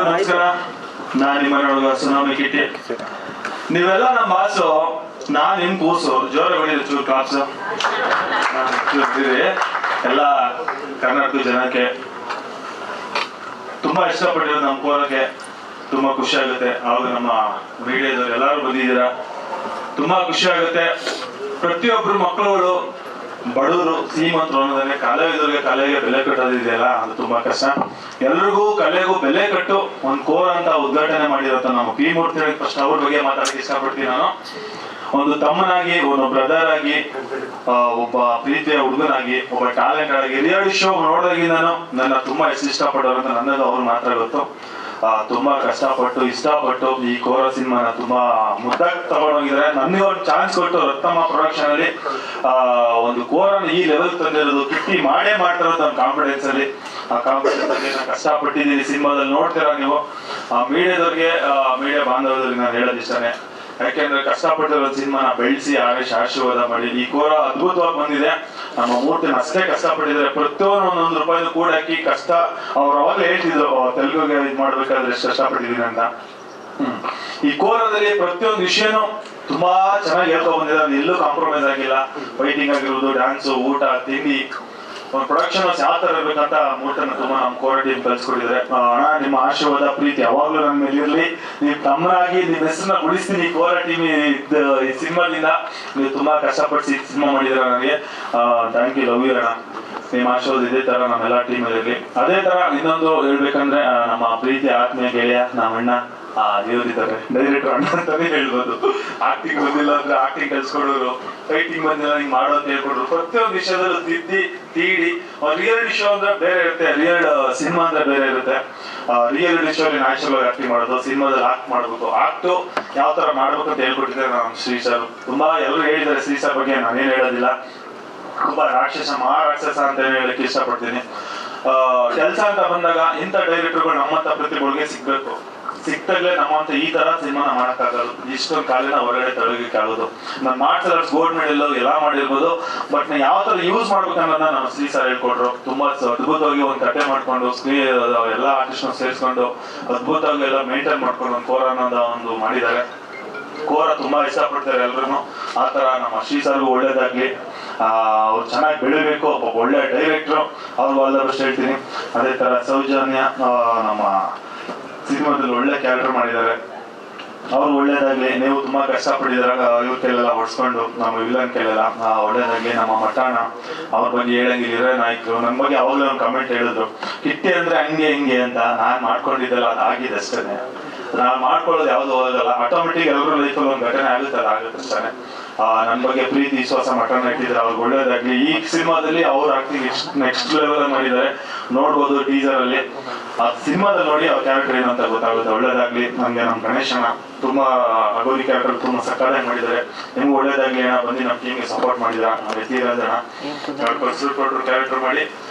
ನಮಸ್ಕಾರ. ನಾನು ನಿಮ್ಮ ಹುಡುಗ ಸುನಾಮಿ ಕಿಟ್ಟಿ. ನೀವೆಲ್ಲ ನಮ್ಮ ಬಾಸು, ನಾನು ನಿಮ್ ಕೂಸು. ಜೋರಾಗಿ ಚೂರು ಕ್ಲಾಸು ಎಲ್ಲ ಕರ್ನಾಟಕ ಜನಕ್ಕೆ ತುಂಬಾ ಇಷ್ಟಪಟ್ಟಿರೋದು ನಮ್ಮ ಕೋರಕ್ಕೆ ತುಂಬಾ ಖುಷಿ ಆಗುತ್ತೆ. ಅವಾಗ ನಮ್ಮ ಮೀಡಿಯಾದವ್ರು ಎಲ್ಲರೂ ಬಂದಿದ್ದೀರಾ, ತುಂಬಾ ಖುಷಿ ಆಗುತ್ತೆ. ಪ್ರತಿಯೊಬ್ರು ಮಕ್ಕಳುಗಳು ಬಡವರು ಶ್ರೀಮಂತರು ಅನ್ನೋದನ್ನೇ ಕಲೆಗೆ ಬೆಲೆ ಕಟ್ಟೋದಿದೆಯಲ್ಲ, ಅದು ತುಂಬಾ ಕಷ್ಟ. ಎಲ್ರಿಗೂ ಕಲೆಗೂ ಬೆಲೆ ಕಟ್ಟು ಒಂದು ಕೋರ್ ಅಂತ ಉದ್ಘಾಟನೆ ಮಾಡಿರತ್ತ ನಮ್ಮ ಪಿ ಮೂರ್ತಿ. ಫಸ್ಟ್ ಅವ್ರ ಬಗ್ಗೆ ಮಾತಾಡಕ್ಕೆ ಇಷ್ಟಪಡ್ತೀನಿ. ನಾನು ಒಂದು ತಮ್ಮನಾಗಿ, ಒಂದು ಬ್ರದರ್ ಆಗಿ, ಒಬ್ಬ ಪ್ರೀತಿಯ ಹುಡುಗನಾಗಿ, ಒಬ್ಬ ಟ್ಯಾಲೆಂಟ್ ಆಗಿ ರಿಯಾಲಿಟಿ ಶೋ ನೋಡಿದಾಗಿ ನನ್ನ ತುಂಬಾ ಇಷ್ಟಪಟ್ಟವ್ರು ಅಂತ ನನ್ನದು ಅವ್ರು ಮಾತ್ರ ಗೊತ್ತು. ತುಂಬಾ ಕಷ್ಟಪಟ್ಟು ಇಷ್ಟಪಟ್ಟು ಈ ಕೋರ ಸಿನಿಮಾನ ತುಂಬಾ ಮುದ್ದಾಗಿ ತಗೊಂಡೋಗಿದ್ದಾರೆ. ನನಗೆ ಒಂದು ಚಾನ್ಸ್ ಕೊಟ್ಟು ರತ್ನಮ್ಮ ಪ್ರೊಡಕ್ಷನ್ ಅಲ್ಲಿ ಒಂದು ಕೋರನ ಈ ಲೆವೆಲ್ ತಂದಿರೋದು ಕಿಟ್ಟಿ ಮಾಡೇ ಮಾಡ್ತಿರೋದು ನನ್ನ ಕಾನ್ಫಿಡೆನ್ಸ್ ಅಲ್ಲಿ. ಆ ಕಾನ್ಫಿಡೆನ್ಸ್ ಅಲ್ಲಿ ನಾನು ಕಷ್ಟಪಟ್ಟಿದ್ದೀನಿ. ಸಿನಿಮಾದಲ್ಲಿ ನೋಡ್ತೀರಾ ನೀವು. ಮೀಡಿಯಾದವ್ರಿಗೆ, ಮೀಡಿಯಾ ಬಾಂಧವರಿಗೆ ನಾನು ಹೇಳೋದು ಇಷ್ಟನೇ. ಯಾಕೆಂದ್ರೆ ಕಷ್ಟಪಟ್ಟಿರೋ ಸಿನಿಮಾನ ಬೆಳೆಸಿ ಆಶೀರ್ವಾದ ಮಾಡಿ ಈ ಕೋರ ಅದ್ಭುತವಾಗಿ ಬಂದಿದೆ. ನಮ್ಮ ಮೂರ್ತಿನ ಅಷ್ಟೇ ಕಷ್ಟಪಟ್ಟಿದ್ದಾರೆ. ಪ್ರತಿಯೊಂದು ಒಂದೊಂದು ರೂಪಾಯಿನೂ ಕೂಡ ಹಾಕಿ ಕಷ್ಟ. ಅವ್ರು ಅವಾಗಲೇ ಹೇಳ್ತಿದ್ರು ತೆಲುಗುಗೆ ಇದು ಮಾಡ್ಬೇಕಾದ್ರೆ ಎಷ್ಟು ಕಷ್ಟಪಟ್ಟಿದೀನಿ ಅಂತ. ಈ ಕೋರದಲ್ಲಿ ಪ್ರತಿಯೊಂದು ವಿಷಯನೂ ತುಂಬಾ ಚೆನ್ನಾಗಿ ಹೇಳ್ಕೊಂಡ್ ಬಂದಿದ್ದಾರೆ. ಎಲ್ಲೂ ಕಾಂಪ್ರಮೈಸ್ ಆಗಿಲ್ಲ. ಫೈಟಿಂಗ್ ಆಗಿರ್ಬೋದು, ಡ್ಯಾನ್ಸು, ಊಟ, ತಿಂಡಿ, ಒಂದು ಪ್ರೊಡಕ್ಷನ್ ಯಾವ ತರ ಇರ್ಬೇಕಂತ ಮೂರ್ತಿನ ತುಂಬಾ ನಮ್ಮ ಕೋರ ಟೀಮ್ ಕಲ್ಸ್ಕೊಟ್ಟಿದ್ದಾರೆ. ಅಣ್ಣ, ನಿಮ್ಮ ಆಶೀರ್ವಾದ ಪ್ರೀತಿ ಯಾವಾಗ್ಲೂ ನನ್ನ ಮೇಲೆ ಇರ್ಲಿ. ನೀವು ತಮ್ಮನಾಗಿ ನಿಮ್ಮ ಹೆಸರನ್ನ ಉಳಿಸ್ತೀನಿ ಕೋರ ಟೀಮ್ ಈ ಸಿನಿಮಾದಿಂದ. ನೀವು ತುಂಬಾ ಕಷ್ಟಪಟ್ಟು ಸಿನಿಮಾ ಮಾಡಿದಿರ. ನನಗೆ ಥ್ಯಾಂಕ್ ಯು, ಲವ್ ಯು ಅಣ್ಣ. ನಿಮ್ಮ ಆಶೀರ್ವಾದ ಇದೇ ತರ ನಮ್ಮೆಲ್ಲಾ ಟೀಮ್ ಇರಲಿ. ಅದೇ ತರ ಇನ್ನೊಂದು ಹೇಳ್ಬೇಕಂದ್ರೆ ನಮ್ಮ ಪ್ರೀತಿ ಆತ್ಮೀಯ ಗೆಳೆಯ ನಮ್ಮ ಅಣ್ಣ ದೇವರಿದ್ದಾರೆ, ಡೈರೆಕ್ಟರ್ ಅಣ್ಣ ಅಂತಾನೆ ಹೇಳ್ಬೋದು. ಆಕ್ಟಿಂಗ್ ಬಂದಿಲ್ಲ ಅಂದ್ರೆ ಆಕ್ಟಿಂಗ್ ಕಲ್ಸ್ಕೊಡೋರು, ಫೈಟಿಂಗ್ ಬಂದಿಲ್ಲ ಹಿಂಗ್ ಮಾಡೋದು ಹೇಳ್ಕೊಡ್ರು. ಪ್ರತಿಯೊಂದು ವಿಷಯದಲ್ಲೂ ತೀಡಿ. ರಿಯಾಲಿಟಿ ಶೋ ಅಂದ್ರೆ ಬೇರೆ ಇರುತ್ತೆ, ರಿಯಲ್ ಸಿನಿಮಾ ಅಂದ್ರೆ ಬೇರೆ ಇರುತ್ತೆ. ರಿಯಾಲಿಟಿ ಶೋ ನ್ಯಾಚುರಲ್ ಆಗಿ ಆಕ್ಟಿಂಗ್ ಮಾಡೋದು, ಸಿನಿಮಾದಲ್ಲಿ ಆಕ್ಟ್ ಮಾಡ್ಬೇಕು. ಆಕ್ಟು ಯಾವ ತರ ಮಾಡ್ಬೇಕು ಅಂತ ಹೇಳ್ಕೊಟ್ಟಿದ್ದಾರೆ ನಮ್ಮ ಶ್ರೀ ಸರ್. ತುಂಬಾ ಎಲ್ಲರೂ ಹೇಳಿದ್ದಾರೆ ಶ್ರೀ ಸರ್ ಬಗ್ಗೆ, ನಾನೇನು ಹೇಳೋದಿಲ್ಲ. ತುಂಬಾ ಮಹಾರಾಕ್ಷಸ ಅಂತ ಹೇಳಕ್ಕೆ ಇಷ್ಟಪಡ್ತೀನಿ. ಕೆಲಸ ಅಂತ ಬಂದಾಗ ಇಂಥ ಡೈರೆಕ್ಟರ್ಗಳು ನಮ್ಮಂತ ಪ್ರತಿಭೆಗಳಿಗೆ ಸಿಗ್ಬೇಕು. ಸಿಕ್ತಾಗ್ಲೇ ನಮ್ಮಂತ ಈ ತರ ಸಿನಿಮಾನ ಮಾಡಕ್ಕಾಗಲ್ಲ. ಇಷ್ಟೊಂದು ಕಾಲಿನ ಹೊರಗಡೆ ತೊಡಗಕ್ಕೆ ಆಗೋದು. ನಾನು ಮಾಡ್ಸಲ್ಲ ಗೋಲ್ಡ್ ಮೆಡಲ್ ಎಲ್ಲ ಮಾಡಿರ್ಬೋದು, ಬಟ್ ಯಾವ ತರ ಯೂಸ್ ಮಾಡ್ಬೇಕನ್ನೋದನ್ನ ನಮ್ಮ ಶ್ರೀ ಸರ್ ಹೇಳ್ಕೊಟ್ರು. ತುಂಬಾ ಅದ್ಭುತವಾಗಿ ಒಂದು ಕತೆ ಮಾಡ್ಕೊಂಡು ಎಲ್ಲ ಆರ್ಟಿಸ್ಟ್ ಸೇರಿಸ್ಕೊಂಡು ಅದ್ಭುತವಾಗಿ ಎಲ್ಲ ಮೇಂಟೈನ್ ಮಾಡ್ಕೊಂಡು ಒಂದು ಕೋರ ಅನ್ನೋದ ಒಂದು ಮಾಡಿದ್ದಾರೆ. ಕೋರ ತುಂಬಾ ಇಷ್ಟಪಡ್ತಾರೆ ಎಲ್ರು. ಆ ತರ ನಮ್ಮ ಶ್ರೀ ಸರ್ಗೂ ಒಳ್ಳೇದಾಗ್ಲಿ. ಅವ್ರು ಚೆನ್ನಾಗಿ ಬೆಳಿಬೇಕು. ಒಬ್ಬ ಒಳ್ಳೆ ಡೈರೆಕ್ಟ್ರು, ಅವ್ರು ಆಲ್ ದ ಬೆಸ್ಟ್ ಹೇಳ್ತೀನಿ. ಅದೇ ತರ ಸೌಜನ್ಯ ನಮ್ಮ ಸಿನಿಮಾದಲ್ಲಿ ಒಳ್ಳೆ ಕ್ಯಾರೆಕ್ಟರ್ ಮಾಡಿದ್ದಾರೆ. ಅವ್ರು ಒಳ್ಳೇದಾಗ್ಲಿ. ನೀವು ತುಂಬಾ ಕಷ್ಟಪಟ್ಟಿದಾರ ಇವ್ರ ಕೈಲೆಲ್ಲ ಹೊಡ್ಸ್ಕೊಂಡು, ನಮ್ಮ ವಿಲನ್ ಕೈಲೆಲ್ಲ ಒಳ್ಳೇದಾಗ್ಲಿ. ನಮ್ಮ ಮಠಾಣ ಅವ್ರ ಬಗ್ಗೆ ಹೇಳಂಗಿಲ್ಲ ನಾಯಕರು. ನನ್ನ ಬಗ್ಗೆ ಅವಾಗಲೇ ಒಂದು ಕಮೆಂಟ್ ಹೇಳಿದ್ರು, ಕಿಟ್ಟಿ ಅಂದ್ರೆ ಹಂಗೆ ಹಿಂಗೆ ಅಂತ. ನಾನ್ ಮಾಡ್ಕೊಂಡಿದ್ದಲ್ಲ, ಅದಾಗಿದೆ ಅಷ್ಟೇನೆ. ನಾನ್ ಮಾಡ್ಕೊಳ್ಳೋದು ಯಾವ್ದು ಹೋಗಲ್ಲ. ಆಟೋಮೆಟಿಕ್ ಎಲ್ಲರೂ ಲೈಫಲ್ಲಿ ಒಂದು ಘಟನೆ ಆಗುತ್ತೆ, ಅದಾಗುತ್ತೆ ಅಷ್ಟೇ. ನನ್ನ ಬಗ್ಗೆ ಪ್ರೀತಿ ವಿಶ್ವಾಸ ಮಠನ ಇಟ್ಟಿದ್ರೆ ಅವ್ರಿಗೆ ಒಳ್ಳೇದಾಗ್ಲಿ. ಈ ಸಿನಿಮಾದಲ್ಲಿ ಅವ್ರ ಆಕ್ಟಿಂಗ್ ನೆಕ್ಸ್ಟ್ ಲೆವೆಲ್ ಮಾಡಿದ್ದಾರೆ. ನೋಡ್ಬೋದು ಟೀಸರ್ ಅಲ್ಲಿ. ಆ ಸಿನಿಮಾದಲ್ಲಿ ನೋಡಿ ಅವ್ರ ಕ್ಯಾರೆಕ್ಟರ್ ಏನು ಅಂತ ಗೊತ್ತಾಗುತ್ತೆ. ಒಳ್ಳೇದಾಗ್ಲಿ. ನಮ್ಗೆ ನಮ್ಮ ಗಣೇಶನ ತುಂಬಾ ಅಗೋರಿ ಕ್ಯಾರೆಕ್ಟರ್ ತುಂಬಾ ಸಕ್ಕತ್ತಾಗಿ ಮಾಡಿದ್ದಾರೆ. ನಿಮ್ಗೆ ಒಳ್ಳೇದಾಗ್ಲಿ ಅಣ್ಣ. ಬಂದು ನಮ್ಮ ಟೀಮ್ಗೆ ಸಪೋರ್ಟ್ ಮಾಡಿದ್ರ. ನಮ್ಮ ಎತ್ತಿರಾಜಣ್ಣ ಕ್ಯಾರೆಕ್ಟರ್ ಮಾಡಿ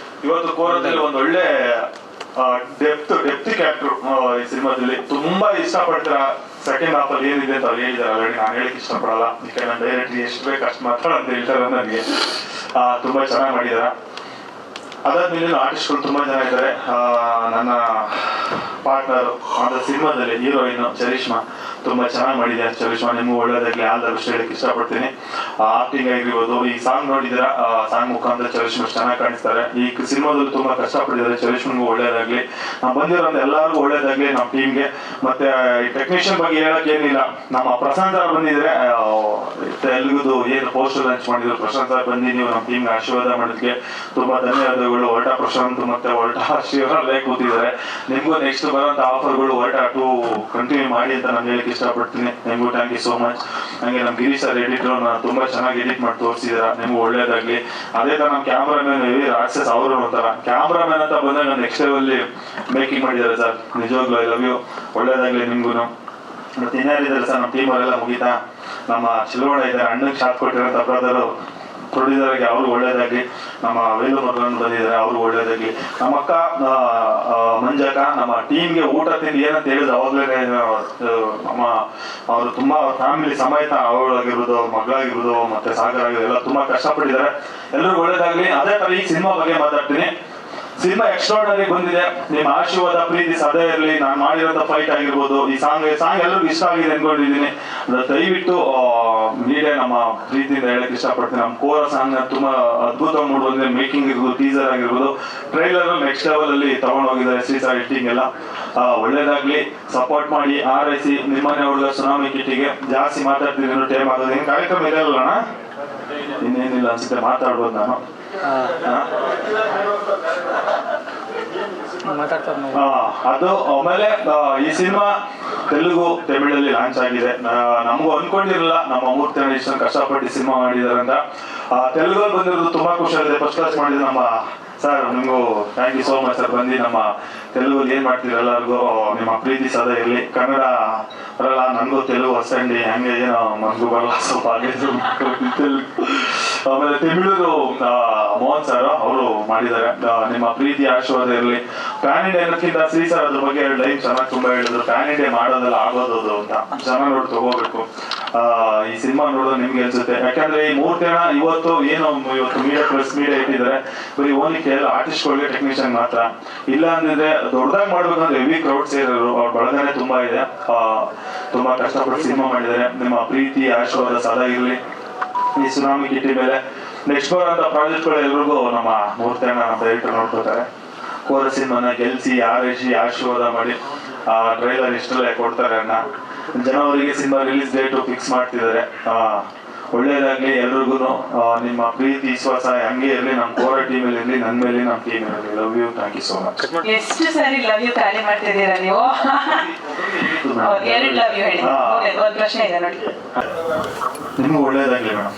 ಇವತ್ತು ಕೋರದಲ್ಲಿ ಒಂದು ಒಳ್ಳೆ ಡೆಪ್ತ್ ಕ್ಯಾರೆಕ್ಟರ್ ಈ ಸಿನಿಮಾದಲ್ಲಿ ತುಂಬಾ ಇಷ್ಟಪಡ್ತೀರ. ಸೆಕೆಂಡ್ ಹಾಫ್ ಅಲ್ಲಿ ಏನಿದೆ ಅಂತ ಅವ್ರು ಹೇಳಿದಾರೆ ಆಲ್ರೆಡಿ. ನಾನು ಹೇಳಕ್ ಇಷ್ಟಪಡಲ್ಲ, ಯಾಕಂದ್ರೆ ನಾನು ಡೈರೆಕ್ಟ್ಲಿ ಎಷ್ಟು ಬೇಕು ಅಷ್ಟು ಮಾತ್ರ ಅಂತ ಹೇಳ್ತಾರೆ ನನಗೆ. ತುಂಬಾ ಚೆನ್ನಾಗಿ ಮಾಡಿದಾರ. ಅದಾದ್ಮೇಲೆ ಆರ್ಟಿಸ್ಟ್ಗಳು ತುಂಬಾ ಜನ ಇದ್ದಾರೆ. ನನ್ನ ಪಾರ್ಟ್ನರ್ ಆದ ಸಿನಿಮಾದಲ್ಲಿ ಹೀರೋಯಿನ್ ಚರಿಷ್ಮಾ ತುಂಬಾ ಚೆನ್ನಾಗಿ ಮಾಡಿದೆ. ಚರಿಷ್ಮಾ, ನಿಮ್ಗೂ ಒಳ್ಳೇದಾಗ್ಲಿ. ಆಲ್ ದ ಬೆಸ್ಟ್ ಹೇಳಕ್ ಇಷ್ಟಪಡ್ತೀನಿ. ಆಕ್ಟಿಂಗ್ ಆಗಿರ್ಬೋದು. ಈ ಸಾಂಗ್ ನೋಡಿದಿರಾ, ಸಾಂಗ್ ಮುಖಾಂತರ ಚರಿಷ್ಮಾ ಚೆನ್ನಾಗಿ ಕಾಣಿಸ್ತಾರೆ. ಈ ಸಿನಿಮಾದಲ್ಲಿ ತುಂಬಾ ಕಷ್ಟಪಟ್ಟಿದ್ದಾರೆ. ಚರಿಷ್ಮಾಗೂ ಒಳ್ಳೇದಾಗ್ಲಿ. ಬಂದಿರೋಂಥ ಎಲ್ಲರಿಗೂ ಒಳ್ಳೇದಾಗ್ಲಿ. ನಮ್ಮ ಟೀಮ್ಗೆ ಮತ್ತೆ ಈ ಟೆಕ್ನಿಷಿಯನ್ ಬಗ್ಗೆ ಹೇಳಕ್ ಏನಿಲ್ಲ. ನಮ್ಮ ಪ್ರಶಾಂತ್ ಸರ್ ಬಂದಿದ್ರೆ ತೆಲುಗುದು ಏನು ಪೋಸ್ಟರ್ ಲಾಂಚ್ ಮಾಡಿದ್ರು. ಪ್ರಶಾಂತ್ ಸರ್ ಬಂದು ನೀವು ನಮ್ಮ ಟೀಮ್ಗೆ ಆಶೀರ್ವಾದ ಮಾಡೋದಕ್ಕೆ ತುಂಬಾ ಧನ್ಯವಾದಗಳು. ಹೊರಟ ಪ್ರಶಾಂತ್ ಮತ್ತೆ ಹೊರಟ ಶಿವರಲ್ಲೇ ಕೂತಿದ್ದಾರೆ. ನಿಮ್ಗೂ ನೆಕ್ಸ್ಟ್ ಬರೋಂಥ ಆಫರ್ಗಳು ಹೊರಟ 2 ಕಂಟಿನ್ಯೂ ಮಾಡಿ ಅಂತ ನಾನು ಹೇಳಕ್ ಇಷ್ಟಪಡ್ತೀನಿ. ನಿಮ್ಗೂ ಥ್ಯಾಂಕ್ ಯು ಸೋ ಮಚ್. ಹಂಗೆ ನಮ್ಮ ಗಿರೀಶ್ ಸರ್ ಎಡಿಟರ್ ತುಂಬಾ ಚೆನ್ನಾಗಿ ಎಡಿಟ್ ಮಾಡಿ ತೋರಿಸಿದಾರ. ನಿಮ್ಗೂ ಒಳ್ಳೇದಾಗ್ಲಿ. ಅದೇ ತರ ನಮ್ಮ ಕ್ಯಾಮ್ರಾಮನ್ ರಾಕ್ಷಸ್ ಅವರು ಒಂಥರ ಕ್ಯಾಮ್ರಾಮನ್ ಅಂತ ಬಂದಾಗ ನೆಕ್ಸ್ಟ್ ಲೆವೆಲ್ ಮೇಕಿಂಗ್ ಮಾಡಿದ್ದಾರೆ ಸರ್. ನಿಜವಾಗ್ಲೂ ಐ ಲವ್ ಯು. ಒಳ್ಳೇದಾಗ್ಲಿ ನಿಮ್ಗೂ. ಮತ್ತೆ ಇನ್ಯಾರಿದ್ದಾರೆ ಸರ್ ನಮ್ಮ ಟೀಮ್ ಅವರೆಲ್ಲ ಮುಗಿತಾ. ನಮ್ಮ ಚಿಲೋಣ ಇದ್ದಾರೆ, ಅಣ್ಣಗೆ ಶಾಟ್ ಕೊಟ್ಟಿರೋಂಥ ಬ್ರದರು ಪ್ರೊಡ್ಯೂಸರ್ಗೆ ಅವ್ರು ಒಳ್ಳೇದಾಗ್ಲಿ. ನಮ್ಮ ವೇಲು ಮಗನ್ ಬಂದಿದ್ದಾರೆ, ಅವ್ರು ಒಳ್ಳೇದಾಗ್ಲಿ. ನಮ್ಮ ಅಕ್ಕ ಮಂಜಕ್ಕ ನಮ್ಮ ಟೀಮ್ಗೆ ಊಟ ತಿಂಡಿ ಏನಂತ ಹೇಳಿದ್ರು ಅವಾಗಲೇ ನಮ್ಮ ಅವರು ತುಂಬಾ ಫ್ಯಾಮಿಲಿ ಸಮೇತ ಅವಳಾಗಿರ್ಬೋದು, ಅವ್ರ ಮಗಳಾಗಿರ್ಬೋದು, ಮತ್ತೆ ಸಾಗರ್ ಆಗಿರೋದು ಎಲ್ಲ ತುಂಬಾ ಕಷ್ಟಪಟ್ಟಿದ್ದಾರೆ. ಎಲ್ಲರೂ ಒಳ್ಳೇದಾಗ್ಲಿ. ಅದೇ ತರ ಈ ಸಿನಿಮಾ ಬಗ್ಗೆ ಮಾತಾಡ್ತೀನಿ. ಸಿನಿಮಾ ಎಕ್ಸ್ಟ್ರಾರ್ಡನರಿ ಬಂದಿದೆ. ನಿಮ್ಮ ಆಶೀರ್ವಾದ ಪ್ರೀತಿ ಸದಾ ಇರಲಿ. ನಾನು ಮಾಡಿರೋಂಥ ಫೈಟ್ ಆಗಿರ್ಬೋದು, ಈ ಸಾಂಗ್ ಎಲ್ಲರಿಗೂ ಇಷ್ಟ ಆಗಿದೆ ಅನ್ಕೊಂಡಿದ್ದೀನಿ. ದಯವಿಟ್ಟು ಮೀಡಿಯಾ ನಮ್ಮ ಪ್ರೀತಿಯಿಂದ ಹೇಳಕ್ ಇಷ್ಟಪಡ್ತೀನಿ. ನಮ್ಮ ಕೋರ ಸಾಂಗ್ ತುಂಬಾ ಅದ್ಭುತವಾಗಿ ಮೂಡ್ ಬಂದಿದೆ. ಮೇಕಿಂಗ್ ಇರ್ಬೋದು, ಟೀಸರ್ ಆಗಿರ್ಬೋದು, ಟ್ರೈಲರ್ ನೆಕ್ಸ್ಟ್ ಲೆವೆಲ್ ಅಲ್ಲಿ ತಗೊಂಡು ಹೋಗಿದ್ದಾರೆ. ಶ್ರೀಸಾರ್ ಎಡಿಟಿಂಗ್ ಎಲ್ಲ ಒಳ್ಳೇದಾಗ್ಲಿ. ಸಪೋರ್ಟ್ ಮಾಡಿ, ಆರೈಸಿ. ನಿಮ್ಮನೆ ಹುಡುಗ ಸುನಾಮಿ ಕಿಟ್ಟಿಗೆ ಜಾಸ್ತಿ ಮಾತಾಡ್ತಿದ್ದೀನಿ, ಟೈಮ್ ಆಗೋದು. ಏನು ಕಾರ್ಯಕ್ರಮ ಇದೆ ಅಲ್ಲಣ್ಣ? ಇನ್ನೇನಿಲ್ಲ ಅನ್ಸುತ್ತೆ, ಮಾತಾಡ್ಬೋದು ನಾನು. ಅದು ಆಮೇಲೆ ಈ ಸಿನಿಮಾ ತೆಲುಗು ತಮಿಳಲ್ಲಿ ಲಾಂಚ್ ಆಗಿದೆ. ನಮಗೂ ಅನ್ಕೊಂಡಿರಲಿಲ್ಲ ನಮ್ಮ ಮೂರ್ತಿ ಇಷ್ಟೊಂದು ಕಷ್ಟಪಟ್ಟು ಸಿನಿಮಾ ಮಾಡಿದಾರೆ ಅಂತ. ತೆಲುಗಲ್ಲಿ ಬಂದಿರೋದು ತುಂಬಾ ಖುಷಿ ಆಗಿದೆ. ಫಸ್ಟ್ ಕ್ಲಾಸ್ ಮಾಡಿದ್ರೆ ನಮ್ಮ ಸರ್, ನಿಮಗೂ thank you so much sir. ಬಂದು ನಮ್ಮ ತೆಲುಗಲ್ಲಿ ಏನ್ ಮಾಡ್ತೀರಿ ಎಲ್ಲರಿಗೂ ನಿಮ್ಮ ಪ್ರೀತಿ ಸದಾ ಇರಲಿ. ಕನ್ನಡ ಬರಲ್ಲ, ನನಗೂ ತೆಲುಗು ಹೊಸಂಡಿ ಹಂಗೆ ಏನೋ ಮನ್ಗೂ ಬರಲ್ಲ ಸ್ವಲ್ಪ ತೆಲುಗು. ಆಮೇಲೆ ತಮಿಳು ಮೋಹನ್ ಸರ್ ಅವರು ಮಾಡಿದ್ದಾರೆ. ನಿಮ್ಮ ಪ್ರೀತಿ ಆಶೀರ್ವಾದ ಇರಲಿ. ಪ್ಯಾನ್ ಇಂಡಿಯಾ ಅನ್ನೋಕ್ಕಿಂತ ಶ್ರೀ ಸರ್ ಅದ್ರ ಬಗ್ಗೆ ಲೈಫ್ ಚೆನ್ನಾಗಿ ತುಂಬಾ ಹೇಳಿದ್ರು. ಪ್ಯಾನ್ ಇಂಡಿಯಾ ಮಾಡೋದೆಲ್ಲ ಆಗೋದು ಅಂತ ಜನ ನೋಡಿ ತಗೋಬೇಕು. ಈ ಸಿನಿಮಾ ನೋಡೋದು ನಿಮ್ಗೆ ಅನ್ಸುತ್ತೆ. ಯಾಕಂದ್ರೆ ಈ 3 ದಿನ ಇವತ್ತು ಮೀಡಿಯಾ ಪ್ರೆಸ್ ಮೀಡಿಯಾ ಇಟ್ಟಿದ್ದಾರೆ. ಬರೀ ಓನ್ಲಿ ಕೇವಲ ಆರ್ಟಿಸ್ಟ್ಗಳಿಗೆ, ಟೆಕ್ನಿಷಿಯನ್ ಮಾತ್ರ. ಇಲ್ಲ ಅಂದ್ರೆ ದೊಡ್ಡದಾಗಿ ಮಾಡ್ಬೇಕಂದ್ರೆ ಹೆವಿ ಕ್ರೌಡ್ ಸೇರಿದ್ರು. ಅವ್ರ ಬಳಗನೆ ತುಂಬಾ ಇದೆ. ತುಂಬಾ ಕಷ್ಟಪಟ್ಟು ಸಿನಿಮಾ ಮಾಡಿದ್ದಾರೆ. ನಿಮ್ಮ ಪ್ರೀತಿ ಆಶೀರ್ವಾದ ಸದಾ ಇರಲಿ ಈ ಸುನಾಮಿ ಕಿಟ್ಟಿ ಮೇಲೆ. ನೆಕ್ಸ್ಟ್ ಬರೋಂಥ ಪ್ರಾಜೆಕ್ಟ್ಗಳು ಎಲ್ರಿಗೂ ನಮ್ಮ ಮೂರ್ತಿ ನಮ್ಮ ದಯವಿಟ್ಟು ನೋಡ್ಕೋತಾರೆ. ಕೋರ ಸಿನಿಮಾನ ಗೆಲ್ಸಿ, ಆರೈಸಿ, ಆಶೀರ್ವಾದ ಮಾಡಿ. ಟ್ರೈಲರ್ ಇಷ್ಟಲ್ಲೇ ಕೊಡ್ತಾರೆ ಅಣ್ಣ. ಜನವರಿಗೆ ಸಿನಿಮಾ ರಿಲೀಸ್ ಡೇಟು ಫಿಕ್ಸ್ ಮಾಡ್ತಿದ್ದಾರೆ. ಒಳ್ಳೇದಾಗ್ಲಿ ಎಲ್ರಿಗೂ. ನಿಮ್ಮ ಪ್ರೀತಿ ವಿಶ್ವಾಸ ಹಂಗೆ ಇರಲಿ. ನಮ್ಮ ಕೋರ ಟೀಮಲ್ಲಿ ಇರಲಿ, ನನ್ನ ಮೇಲೆ ನಮ್ಮ ಟೀಮ್ ಇರಲಿ. Love you, thank you so much. ಎಷ್ಟು ಸರಿ ಲವ್ ಯು ಖಾಲಿ ಮಾಡ್ತಿದ್ದೀರಾ ನೀವು? ಎರಡು ಲವ್ ಯು ಹೇಳಿ. ಒಂದು ಪ್ರಶ್ನೆ ಇದೆ ನೋಡಿ. ನಿಮ್ಗೆ ಒಳ್ಳೇದಾಗ್ಲಿ ಮೇಡಮ್.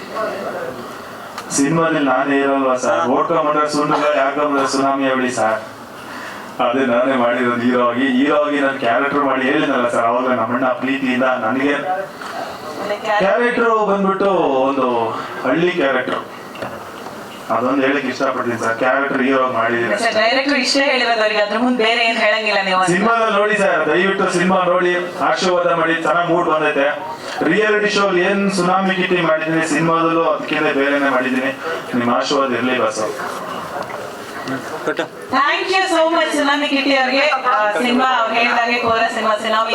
ಸಿನಿಮಾದಲ್ಲಿ ನಾನೇ ಇರಲ್ವಾ ಸರ್? ಓಡ್ಕೊಂಡ್ರೆ ಸುಂಡ್ರ, ಯಾಕಂದ್ರೆ ಸುನಾಮಿ ಹೇಳಿ ಸರ್. ಅದೇ ನಾನೇ ಮಾಡಿರೋದು ಹೀರೋ ಆಗಿ ನಾನು ಕ್ಯಾರೆಕ್ಟರ್ ಮಾಡಿ ಹೇಳಿದ್ನಲ್ಲ ಸರ್. ಅವಾಗ ನಮ್ಮಣ್ಣ ಪ್ರೀತಿಯಿಂದ ನನಗೆ ಕ್ಯಾರೆಕ್ಟರ್ ಬಂದ್ಬಿಟ್ಟು ಒಂದು ಹಳ್ಳಿ ಕ್ಯಾರೆಕ್ಟರ್, ಅದೊಂದು ಹೇಳಕ್ ಇಷ್ಟಪಡ್ತೀನಿ ಸರ್. ಕ್ಯಾರೆಕ್ಟರ್ ಹೀರೋ ಮಾಡಿದೀನಿ. ಡೈರೆಕ್ಟರ್ ಇಷ್ಟೇ ಹೇಳಿರೋದವ್ರಿಗೆ, ಅದ್ರ ಮುಂದೆ ಬೇರೆ ಏನ್ ಹೇಳಂಗಿಲ್ಲ ನೀವು. ಸಿನಿಮಾದಲ್ಲಿ ನೋಡಿ ಸರ್, ದಯವಿಟ್ಟು ಸಿನಿಮಾ ನೋಡಿ ಆಶೀರ್ವಾದ ಮಾಡಿ. ಚೆನ್ನಾಗಿ ಮೂಡ್ ಬಂದೈತೆ. ರಿಯಾಲಿಟಿ ಶೋ ಏನ್ ಸುನಾಮಿ ಕಿಟ್ಟಿ ಮಾಡಿದೀನಿ, ಸಿನಿಮಾದಲ್ಲೂ ಅದಕ್ಕಿಂತ ಬೇರೆನೆ ಮಾಡಿದೀನಿ. ನಿಮ್ಮ ಆಶೀರ್ವಾದ ಇರ್ಲಿ ಬಸ್. Thank you so much Tsunami Kitty ಅವ್ರಿಗೆ. ಸಿನಿಮಾ ಅವ್ರು ಹೇಳಿದಾಗೆ ಕೋರ ಸಿನಿಮಾ ಸುನಾಮಿ